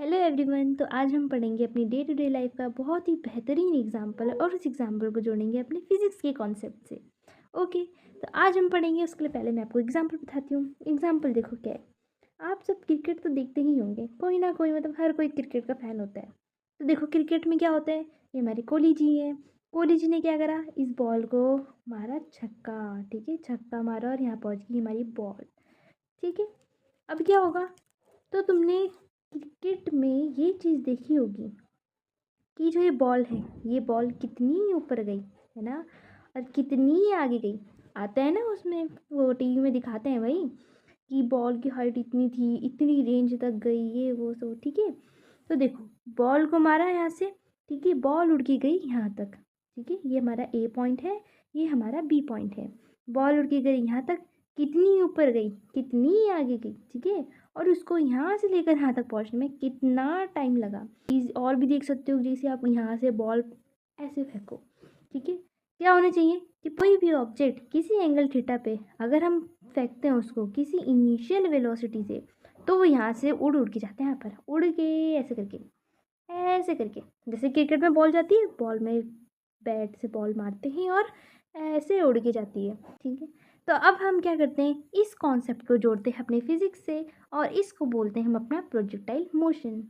Hello everyone. तो आज हम पढ़ेंगे अपनी डे टू डे लाइफ का बहुत ही बेहतरीन एग्जाम्पल और उस एग्जाम्पल को जोड़ेंगे अपने फिजिक्स के कॉन्सेप्ट से। ओके, तो आज हम पढ़ेंगे। उसके लिए पहले मैं आपको एग्जाम्पल बताती हूँ। एग्जाम्पल देखो क्या है। आप सब क्रिकेट तो देखते ही होंगे, कोई ना कोई, मतलब हर कोई क्रिकेट का फ़ैन होता है। तो देखो क्रिकेट में क्या होता है, ये हमारे कोहली जी हैं। कोहली जी ने क्या करा, इस बॉल को मारा छक्का। ठीक है, छक्का मारा और यहाँ पहुँच गई हमारी बॉल। ठीक है, अब क्या होगा, तो तुमने क्रिकेट में ये चीज़ देखी होगी कि जो ये बॉल है, ये बॉल कितनी ऊपर गई है ना, और कितनी आगे गई। आता है ना उसमें, वो टीवी में दिखाते हैं भाई, कि बॉल की हाइट इतनी थी, इतनी रेंज तक गई, ये वो सब। ठीक है, तो देखो बॉल को मारा यहाँ से। ठीक है, बॉल उड़ के गई यहाँ तक। ठीक है, ये हमारा ए पॉइंट है, ये हमारा बी पॉइंट है। बॉल उड़ के गई यहाँ तक, कितनी ऊपर गई, कितनी आगे गई। ठीक है, और उसको यहाँ से लेकर यहाँ तक पहुँचने में कितना टाइम लगा। चीज़ और भी देख सकते हो, जैसे आप यहाँ से बॉल ऐसे फेंको। ठीक है, क्या होना चाहिए कि कोई भी ऑब्जेक्ट किसी एंगल थीटा पे अगर हम फेंकते हैं उसको किसी इनिशियल वेलोसिटी से, तो वो यहाँ से उड़ उड़ के जाते हैं, यहाँ पर उड़ के ऐसे करके, ऐसे करके। जैसे क्रिकेट में बॉल जाती है, बॉल में बैट से बॉल मारते हैं और ऐसे उड़ के जाती है। ठीक है, तो अब हम क्या करते हैं, इस कॉन्सेप्ट को जोड़ते हैं अपने फिजिक्स से, और इसको बोलते हैं हम अपना प्रोजेक्टाइल मोशन।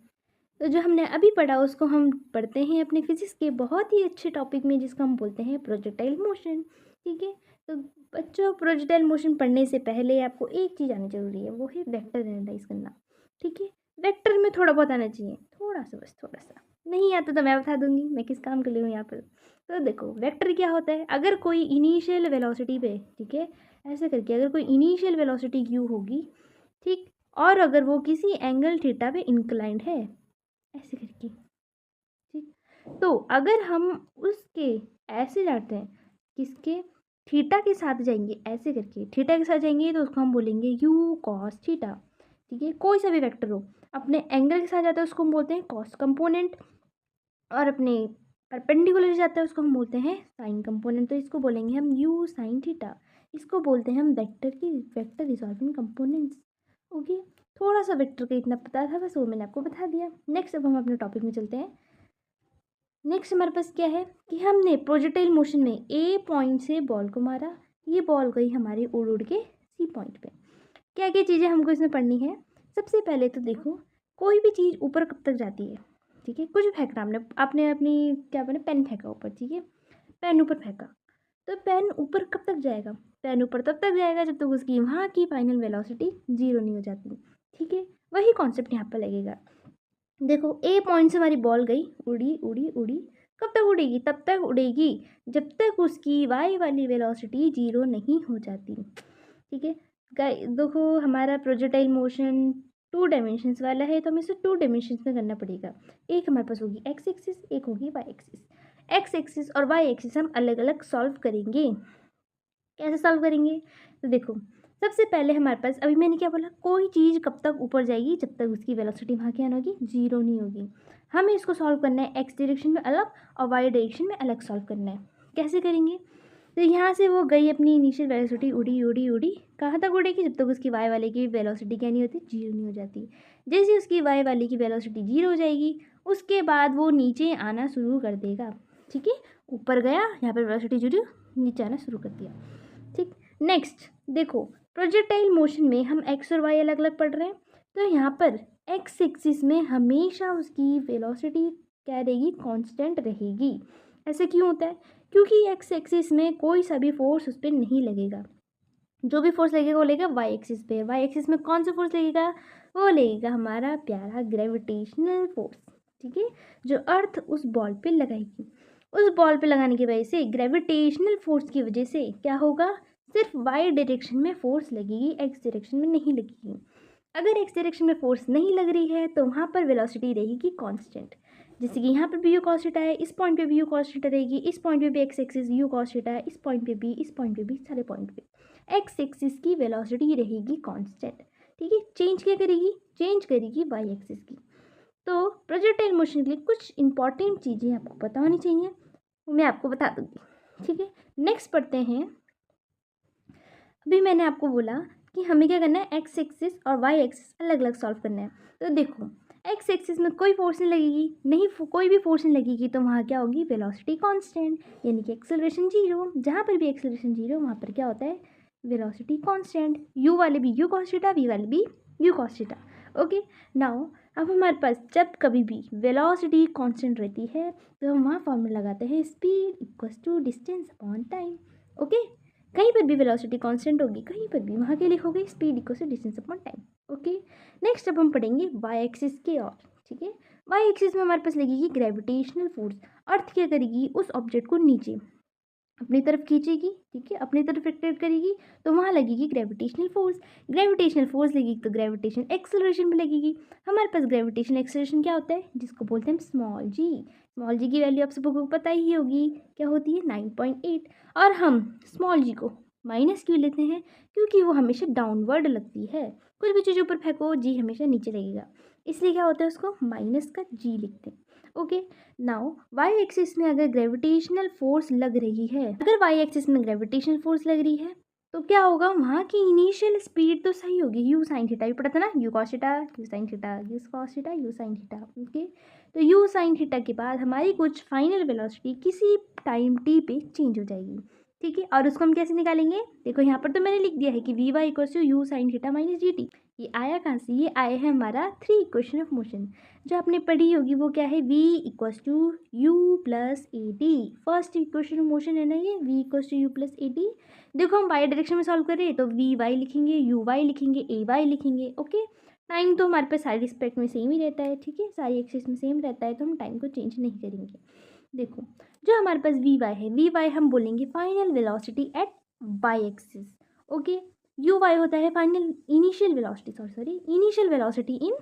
तो जो हमने अभी पढ़ा उसको हम पढ़ते हैं अपने फिजिक्स के बहुत ही अच्छे टॉपिक में, जिसको हम बोलते हैं प्रोजेक्टाइल मोशन। ठीक है, तो बच्चों प्रोजेक्टाइल मोशन पढ़ने से पहले आपको एक चीज़ आनी जरूरी है, वो है वेक्टर एनालाइज करना। ठीक है, वेक्टर में थोड़ा बहुत आना चाहिए, थोड़ा सा, बस थोड़ा सा। नहीं आता तो मैं बता दूंगी, मैं किस काम के लिए हूँ यहाँ पर। तो देखो वेक्टर क्या होता है, अगर कोई इनिशियल वेलोसिटी पे, ठीक है, ऐसे करके अगर कोई इनिशियल वेलोसिटी यू होगी, ठीक, और अगर वो किसी एंगल थीटा पे इंक्लाइंड है, ऐसे करके। ठीक, तो अगर हम उसके ऐसे जाते हैं, किसके, थीटा के साथ जाएंगे, ऐसे करके थीटा के साथ जाएंगे, तो उसको हम बोलेंगे यू कॉस थीटा। ठीक है, कोई सा भी वेक्टर हो अपने एंगल के साथ जाता है उसको हम बोलते हैं कॉस कंपोनेंट, और अपने परपेंडिकुलर जाता है उसको हम बोलते हैं साइन कंपोनेंट। तो इसको बोलेंगे हम यू साइन थीटा। इसको बोलते हैं हम वेक्टर रिजॉल्विंग कंपोनेंट्स। ओके, थोड़ा सा वेक्टर का इतना पता था, बस वो मैंने आपको बता दिया। नेक्स्ट अब हम अपने टॉपिक में चलते हैं। नेक्स्ट हमारे पास क्या है कि हमने प्रोजेक्टाइल मोशन में ए पॉइंट से बॉल को मारा, ये बॉल गई हमारी उड़ उड़ के सी पॉइंट पे। क्या क्या चीज़ें हमको इसमें पढ़नी है। सबसे पहले तो देखो, कोई भी चीज़ ऊपर कब तक जाती है। ठीक है, कुछ फेंकना, आपने आपने अपनी क्या बने, पेन फेंका ऊपर। ठीक है, पेन ऊपर फेंका, तो पेन ऊपर कब तक जाएगा, पेन ऊपर तब तक जाएगा जब तक उसकी वहाँ की फाइनल वेलोसिटी जीरो नहीं हो जाती। ठीक है, वही कॉन्सेप्ट यहाँ पर लगेगा। देखो ए पॉइंट से हमारी बॉल गई, उड़ी उड़ी उड़ी, कब तक उड़ेगी, तब तक उड़ेगी जब तक उसकी वाई वाली वेलोसिटी जीरो नहीं हो जाती। ठीक है, देखो हमारा प्रोजेक्टाइल मोशन टू डायमेंशंस वाला है, तो हमें इसे टू डायमेंशंस में करना पड़ेगा। एक हमारे पास होगी एक्स एक्सिस, एक होगी वाई एक्सिस। एक्स एक्सिस और वाई एक्सिस हम अलग अलग सॉल्व करेंगे। कैसे सॉल्व करेंगे, तो देखो सबसे पहले हमारे पास, अभी मैंने क्या बोला, कोई चीज़ कब तक ऊपर जाएगी जब तक उसकी वेलोसिटी वहाँ क्या होगी, जीरो नहीं होगी। हमें इसको सॉल्व करना है एक्स डायरेक्शन में अलग और वाई डायरेक्शन में अलग सॉल्व करना है। कैसे करेंगे, तो यहाँ से वो गई अपनी इनिशियल वेलोसिटी, उड़ी उड़ी उड़ी, कहाँ तक उड़ेगी, जब तक उसकी वाई वाले की वेलोसिटी क्या नहीं होती, जीरो नहीं हो जाती। जैसे उसकी वाई वाले की वेलोसिटी जीरो हो जाएगी, उसके बाद वो नीचे आना शुरू कर देगा। ठीक है, ऊपर गया, यहाँ पर वेलोसिटी जीरो, नीचे आना शुरू कर दिया। ठीक, नेक्स्ट देखो प्रोजेक्टाइल मोशन में हम एक्स और वाई अलग अलग पढ़ रहे हैं, तो यहाँ पर एक्स एक्सिस में हमेशा उसकी वेलोसिटी क्या रहेगी, कांस्टेंट रहेगी। ऐसे क्यों होता है, क्योंकि एक्स एक्सिस में कोई सा भी फोर्स उस पर नहीं लगेगा। जो भी फोर्स लगेगा वो लगेगा वाई एक्सिस पे। वाई एक्सिस में कौन सा फोर्स लगेगा, वो लगेगा हमारा प्यारा ग्रेविटेशनल फोर्स। ठीक है, जो अर्थ उस बॉल पे लगाएगी, उस बॉल पे लगाने की वजह से ग्रेविटेशनल फोर्स की वजह से क्या होगा, सिर्फ वाई डायरेक्शन में फोर्स लगेगी, एक्स डायरेक्शन में नहीं लगेगी। अगर एक्स डायरेक्शन में फोर्स नहीं लग रही है तो वहाँ पर वेलोसिटी रहेगी कांस्टेंट। जैसे कि यहाँ पर भी यू कॉस थीटा है, इस पॉइंट पे भी यू कॉस थीटा रहेगी, इस पॉइंट पे भी x axis you cos theta है, इस पॉइंट पे भी, इस पॉइंट पे भी, सारे पॉइंट पे एक्स एक्सिस की वेलोसिटी रहेगी कांस्टेंट। ठीक है, चेंज क्या करेगी, चेंज करेगी वाई एक्सिस की। तो प्रोजेक्टाइल मोशन के लिए कुछ इंपॉर्टेंट चीज़ें आपको पता होनी चाहिए, वो मैं आपको बता दूँगी। ठीक है, नेक्स्ट पढ़ते हैं। अभी मैंने आपको बोला कि हमें क्या करना है, एक्स एक्सिस और वाई एक्सिस अलग अलग सॉल्व करना है। तो देखो एक्स एक्सिस में कोई फोर्स नहीं लगेगी, नहीं कोई भी फोर्स नहीं लगेगी, तो वहाँ क्या होगी, वेलोसिटी कांस्टेंट, यानी कि एक्सेलरेशन जीरो। जहाँ पर भी एक्सेलरेशन जीरो वहाँ पर क्या होता है, वेलोसिटी कांस्टेंट। यू वाले भी यू कॉस थीटा, वी वाले भी you cos theta. Okay, now अब हमारे पास जब कभी भी वेलोसिटी कांस्टेंट रहती है तो हम वहाँ फॉर्मूला लगाते हैं, speed equals to distance upon time. Okay, कहीं पर भी वेलोसिटी कांस्टेंट होगी, कहीं पर भी वहाँ के लिखोगे speed equals to distance upon time. Okay, next अब हम पढ़ेंगे वाई एक्सिस के और, ठीक है। वाई एक्सिस में हमारे पास लगेगी ग्रेविटेशनल फोर्स। अर्थ क्या करेगी, उस ऑब्जेक्ट को नीचे अपनी तरफ खींचेगी, ठीक है, अपनी तरफ एट्रैक्ट करेगी, तो वहाँ लगेगी ग्रेविटेशनल फोर्स। ग्रेविटेशनल फोर्स लगेगी तो ग्रेविटेशन एक्सेलरेशन भी लगेगी। हमारे पास ग्रेविटेशन एक्सेलरेशन क्या होता है, जिसको बोलते हैं स्मॉल जी। स्मॉल जी की वैल्यू आप सबको पता ही होगी, क्या होती है 9.8। और हम स्मॉल जी को माइनस क्यों लेते हैं, क्योंकि वो हमेशा डाउनवर्ड लगती है। कुछ भी चीज़ ऊपर फेंको जी हमेशा नीचे लगेगा, इसलिए क्या होता है उसको माइनस का जी लिखते हैं। ओके, नाउ वाई एक्सिस में अगर ग्रेविटेशनल फोर्स लग रही है, अगर वाई एक्सिस में ग्रेविटेशनल फोर्स लग रही है तो क्या होगा, वहाँ की इनिशियल स्पीड तो सही होगी, यू साइन थीटा भी पढ़ा था ना, you cos theta, you sine theta, you cos theta, you sine theta. Okay, तो यू साइन थीटा के बाद हमारी कुछ फाइनल वेलोसिटी किसी टाइम टी पे चेंज हो जाएगी, ठीक है। और उसको हम कैसे निकालेंगे, देखो यहाँ पर तो मैंने लिख दिया है कि V Y equals to you sine theta minus G T. ये आया कहाँ से, ये आया है हमारा 3 इक्वेशन ऑफ मोशन जो आपने पढ़ी होगी, वो क्या है, v equals to U plus A T. First equation of motion है ना ये, v equals to U plus A T. देखो हम वाई डायरेक्शन में सॉल्व करें तो वी वाई लिखेंगे, यू वाई लिखेंगे, ए वाई लिखेंगे। ओके, टाइम तो हमारे पास सारी रिस्पेक्ट में सेम ही रहता है, ठीक है, सारी एक्सिस में सेम रहता है, तो हम टाइम को चेंज नहीं करेंगे। देखो जो हमारे पास वी वाई है, वी वाई हम बोलेंगे final velocity at Y axis. Okay, U Y होता है final initial velocity, sorry initial velocity in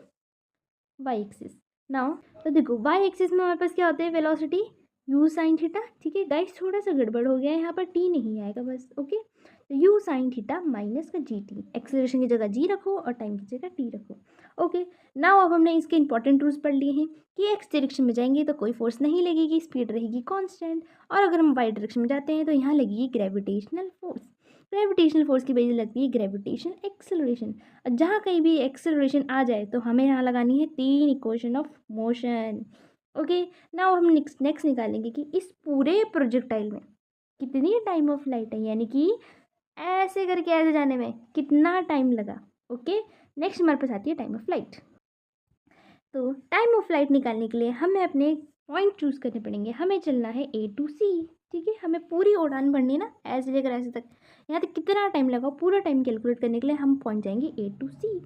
Y axis. Now तो देखो वाई एक्सिस में हमारे पास क्या होता है, वेलोसिटी यू साइन थीटा, ठीक है गाइस, थोड़ा सा गड़बड़ हो गया है यहाँ पर, टी नहीं आएगा बस। ओके, तो यू साइन थीटा माइनस का जी टी, एक्सेलरेशन की जगह जी रखो और टाइम की जगह टी रखो। ओके, नाउ अब हमने इसके इंपॉर्टेंट रूल्स पढ़ लिए हैं कि एक्स डायरेक्शन में जाएंगे तो कोई फोर्स नहीं लगेगी, स्पीड रहेगी कांस्टेंट, और अगर हम वाई डायरेक्शन में जाते हैं तो यहाँ लगेगी ग्रेविटेशनल फोर्स। ग्रेविटेशनल फोर्स की वजह से लगती है ग्रेविटेशन एक्सेलरेशन। जहाँ कहीं भी एक्सेलरेशन आ जाए तो हमें यहाँ लगानी है 3 equation of motion. Okay, now हम नेक्स्ट निकालेंगे कि इस पूरे प्रोजेक्टाइल में कितनी टाइम ऑफ फ्लाइट है, यानी कि ऐसे करके ऐसे जाने में कितना टाइम लगा। ओके, नेक्स्ट हमारे पास आती है टाइम ऑफ फ्लाइट। तो टाइम ऑफ फ्लाइट निकालने के लिए हमें अपने पॉइंट चूज़ करने पड़ेंगे। हमें चलना है ए टू सी, ठीक है, हमें पूरी उड़ान भरनी है ना, ऐसे लेकर ऐसे तक, यहाँ तक कितना टाइम लगा पूरा टाइम कैलकुलेट करने के लिए हम पहुँच जाएंगे ए टू सी,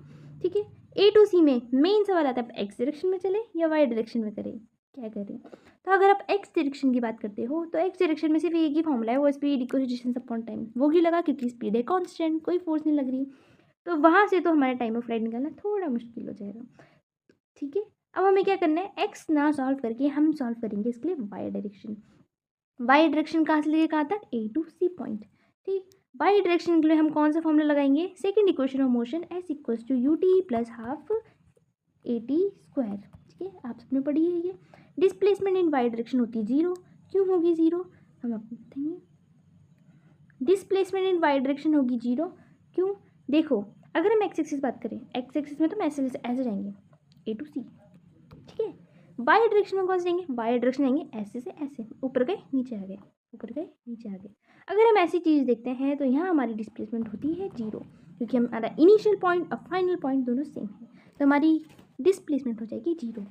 ठीक है। ए टू सी में मेन सवाल आता है एक्स डायरेक्शन में चले या वाई डायरेक्शन में करें, क्या करें। तो अगर आप एक्स डायरेक्शन की बात करते हो तो एक्स डायरेक्शन में सिर्फ एक ही फॉर्मूला है, वो speed equal distance upon time, वो ही लगा क्योंकि स्पीड है कांस्टेंट, कोई फोर्स नहीं लग रही। तो वहाँ से तो हमारा टाइम ऑफ फ्लाइट निकालना थोड़ा मुश्किल हो जाएगा, ठीक है। अब हमें क्या करना है, एक्स ना सॉल्व करके हम सॉल्व करेंगे इसके लिए वाई डायरेक्शन। वाई डायरेक्शन कहाँ से लेके कहाँ तक, ए टू सी पॉइंट, ठीक। वाई डायरेक्शन के लिए हम कौन सा फॉर्मूला लगाएंगे, second equation of motion S equals to U T plus half A T square, ठीक है, आप सबने पढ़ी है ये। डिस्प्लेसमेंट इन वाई डायरेक्शन होती है जीरो, क्यों होगी जीरो, हम आपको बताएंगे। डिस्प्लेसमेंट इन वाई डायरेक्शन होगी जीरो, क्यों, देखो अगर हम एक्स एक्सिस बात करें, एक्स एक्सिस में तो हम ऐसे ऐसे जाएंगे ए टू सी, ठीक है। वाई डायरेक्शन में कौन से जाएंगे, वाई डायरेक्शन जाएंगे ऐसे से ऐसे, ऊपर गए नीचे आ गए, ऊपर गए नीचे आ गए। अगर हम ऐसी चीज़ देखते हैं तो यहाँ हमारी डिस्प्लेसमेंट होती है जीरो, क्योंकि हमारा इनिशियल पॉइंट और फाइनल पॉइंट दोनों सेम है, तो हमारी डिस्प्लेसमेंट हो जाएगी जीरो।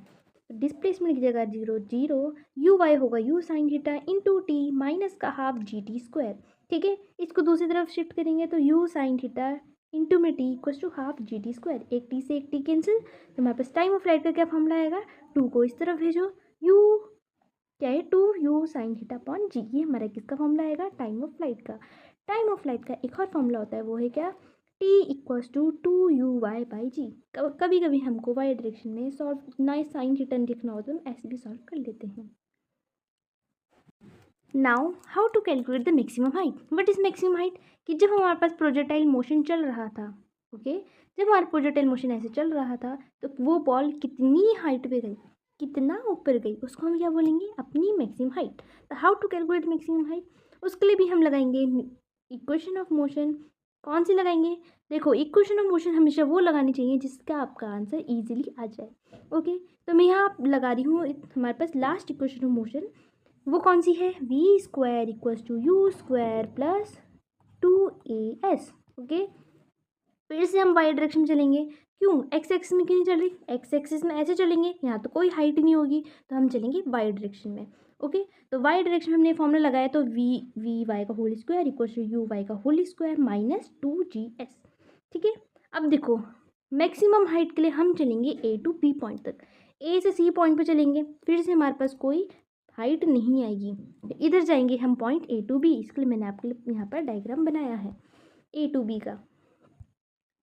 डिस्प्लेसमेंट की जगह जीरो जीरो, यू वाई होगा U sine theta into T minus का हाफ जी टी स्क्वायर, ठीक है। इसको दूसरी तरफ शिफ्ट करेंगे तो यू साइन थीटा इंटू में T equals to half G T square, एक टी से एक टी कैंसिल, तो हमारे पास टाइम ऑफ फ्लाइट का क्या फॉर्मूला आएगा, टू को इस तरफ भेजो, यू क्या है two you sine theta upon g, ये हमारा किसका फॉर्मूला आएगा, टाइम ऑफ फ्लाइट का। टाइम ऑफ फ्लाइट का एक और फॉर्मूला होता है, वो है क्या, T equals to two you y by g. कभी कभी हमको वाई डायरेक्शन में सॉल्व ना साइन थीटा लिखना हो तो हम ऐसे भी सॉल्व कर लेते हैं। Now how to calculate the maximum height, what is maximum height, कि जब हमारे पास प्रोजेक्टाइल मोशन चल रहा था, ओके, जब हमारा प्रोजेक्टाइल मोशन ऐसे चल रहा था तो वो बॉल कितनी हाइट पे गई, कितना ऊपर गई, उसको हम क्या बोलेंगे, अपनी मैक्सिमम हाइट। तो how to calculate maximum height, उसके लिए भी हम लगाएंगे इक्वेशन ऑफ मोशन कौन सी लगाएंगे? देखो, इक्वेशन ऑफ मोशन हमेशा वो लगानी चाहिए जिसका आपका आंसर ईजिली आ जाए। ओके, तो मैं यहाँ लगा रही हूँ हमारे पास लास्ट इक्वेशन ऑफ मोशन, वो कौन सी है? V square equals to U square plus 2as। Okay, फिर से हम वाई डायरेक्शन में चलेंगे। क्यों? एक्स एक्सिस में क्यों नहीं चल रही? एक्स एक्सिस में ऐसे चलेंगे, यहाँ तो कोई हाइट नहीं होगी, तो हम चलेंगे वाई डायरेक्शन में। ओके, तो वाई डायरेक्शन में हमने फॉर्मूला लगाया, तो वी वाई का whole square equal to you Y का होल स्क्वायर माइनस 2GS। ठीक है, अब देखो, मैक्सिमम हाइट के लिए हम चलेंगे ए टू बी पॉइंट तक, ए से सी पॉइंट पर चलेंगे, फिर से हमारे पास कोई हाइट नहीं आएगी, इधर जाएंगे हम पॉइंट ए टू बी। इसके लिए मैंने आपके लिए यहाँ पर डायग्राम बनाया है ए टू बी का।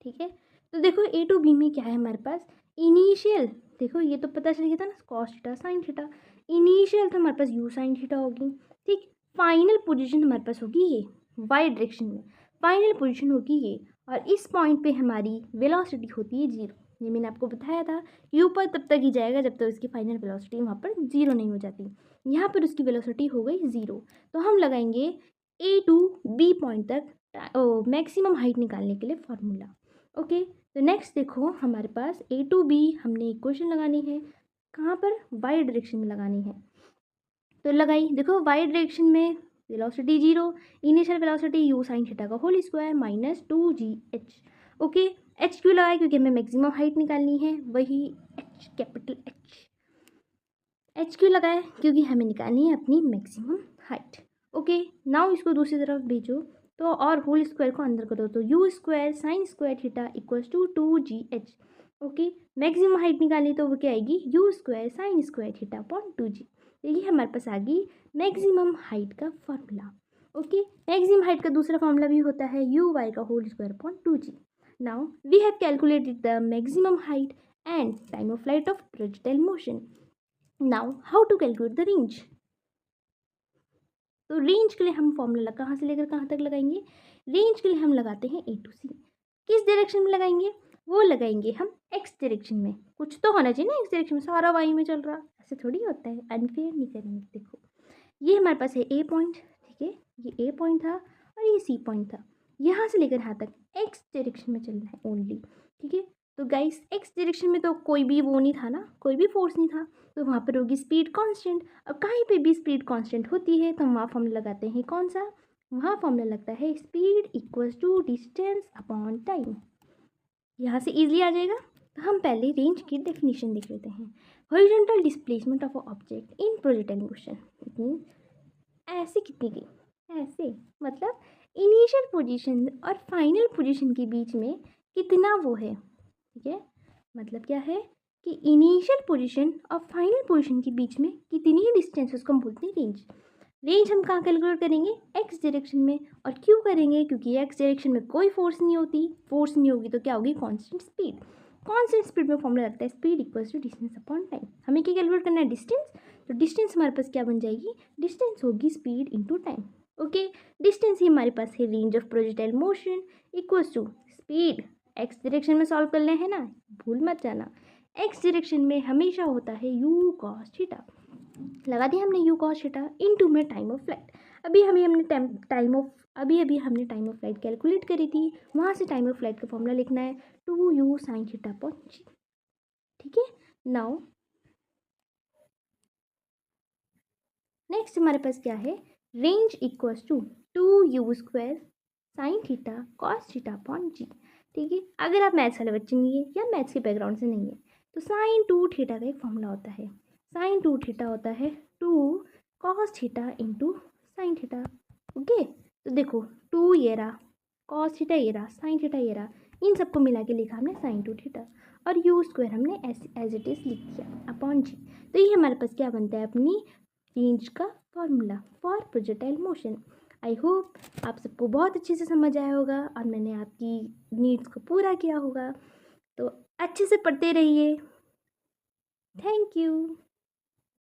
ठीक है, तो देखो ए टू बी में क्या है हमारे पास? इनिशियल, देखो ये तो पता चल गया था ना, cos theta sine theta. Initial तो हमारे पास यू साइन थीटा होगी। ठीक, फाइनल पोजीशन हमारे पास होगी ये वाई डायरेक्शन में, फाइनल पोजीशन होगी ये, और इस पॉइंट पे हमारी वेलोसिटी होती है 0। ये मैंने आपको बताया था, ये ऊपर तब तक ही जाएगा जब तक उसकी फाइनल वेलोसिटी वहाँ पर 0 नहीं हो जाती। यहाँ पर उसकी वेलोसिटी हो गई 0, तो हम लगाएंगे ए टू बी पॉइंट तक मैक्सिमम हाइट निकालने के लिए फॉर्मूला। ओके, तो नेक्स्ट देखो, हमारे पास ए टू बी हमने इक्वेशन लगानी है, कहाँ पर? वाई डायरेक्शन में लगानी है। तो लगाई, देखो वाई डायरेक्शन में velocity 0, initial velocity u sine theta का whole square minus 2GH। Okay, H क्यों लगाया? क्योंकि हमें मैक्सिमम हाइट निकालनी है, वही एच, कैपिटल एच क्यों लगाया? क्योंकि हमें निकालनी है अपनी मैक्सिमम हाइट। ओके, नाउ इसको दूसरी तरफ भेजो, तो और होल स्क्वायर को अंदर करो, तो U square sine square theta equals to 2GH। Okay, maximum height निकालनी तो वो क्या आएगी? U square sine square theta upon 2G। ये हमारे पास आ गई मैक्सिमम हाइट का फॉर्मूला। ओके, मैक्सिमम हाइट का दूसरा फॉर्मूला भी होता है यू वाई का whole square upon 2G। Now we have calculated the maximum height and time of flight of projectile motion. Now how to calculate the range? तो range के लिए हम फॉर्मूला कहाँ से लेकर कहाँ तक लगाएंगे? रेंज के लिए हम लगाते हैं ए टू सी। किस डायरेक्शन में लगाएंगे? वो लगाएंगे हम एक्स डायरेक्शन में। कुछ तो होना चाहिए ना एक्स डायरेक्शन में, सारा वाई में चल रहा, ऐसे थोड़ी होता है, अनफेयर नहीं करेंगे। देखो, ये हमारे पास है ए पॉइंट, ठीक है, ये ए पॉइंट था और ये सी पॉइंट था, यहाँ से लेकर यहाँ तक एक्स डायरेक्शन में चलना है ओनली। ठीक है, तो गाइस एक्स डायरेक्शन में तो कोई भी वो नहीं था ना, कोई भी फोर्स नहीं था, तो वहाँ पर होगी स्पीड कांस्टेंट। और कहीं पे भी स्पीड कांस्टेंट होती है तो हम वहाँ फॉर्मूला लगाते हैं कौन सा? वहाँ फॉर्मूला लगता है speed equals to distance upon time. यहाँ से इजीली आ जाएगा। तो हम पहले रेंज की डेफिनेशन देख लेते हैं। Horizontal displacement of object in projectile motion, इतनी ऐसे कितनी गई? ऐसे, मतलब इनिशियल पोजीशन और फाइनल पोजीशन के बीच में कितना वो है। ठीक है, मतलब क्या है कि इनिशियल पोजीशन और फाइनल पोजीशन के बीच में कितनी डिस्टेंस, उसको हम बोलते हैं रेंज। रेंज हम कहाँ कैलकुलेट करेंगे? एक्स डायरेक्शन में। और क्यों करेंगे? क्योंकि एक्स डायरेक्शन में कोई फोर्स नहीं होती, फोर्स नहीं होगी तो क्या होगी? Constant speed. कांस्टेंट स्पीड में फॉर्मूला लगता है speed equals to distance upon time. हमें क्या कैलकुलेट करना है? डिस्टेंस। तो डिस्टेंस हमारे पास क्या बन जाएगी? डिस्टेंस होगी speed into time. Okay, distance ही हमारे पास है range of projectile motion equals to speed. X direction में सॉल्व करना है ना, भूल मत जाना। एक्स डायरेक्शन में हमेशा होता है यू कॉस थीटा। लगा दिया हमने यू कॉस थीटा इनटू में टाइम ऑफ फ्लाइट। अभी हमने टाइम ऑफ फ्लाइट कैलकुलेट करी थी, वहाँ से टाइम ऑफ फ्लाइट का फॉर्मूला लिखना है 2u sign theta upon g. ठीक है, नाउ नेक्स्ट हमारे पास क्या है? Range equals to 2u square sine theta cos theta upon g. ठीक है, अगर आप मैथ्स वाले बच्चे नहीं है या मैथ्स के बैकग्राउंड से नहीं है तो साइन 2 थीटा का एक फॉर्मूला होता है। साइन 2 थीटा होता है 2 cos theta into sine theta. Okay, तो देखो 2 ये रहा, कॉस थीटा ये रहा, साइन थीटा ये रहा, इन सबको मिला के लिखा हमने साइन 2 थीटा, और यू स्क्वायर हमने एज इट इज़ लिख दिया अपॉन जी। तो ये हमारे पास क्या बनता है? अपनी रेंज का formula for projectile motion. I hope आप सबको बहुत अच्छे से समझ आया होगा और मैंने आपकी नीड्स को पूरा किया होगा। तो अच्छे से पढ़ते रहिए। Thank you.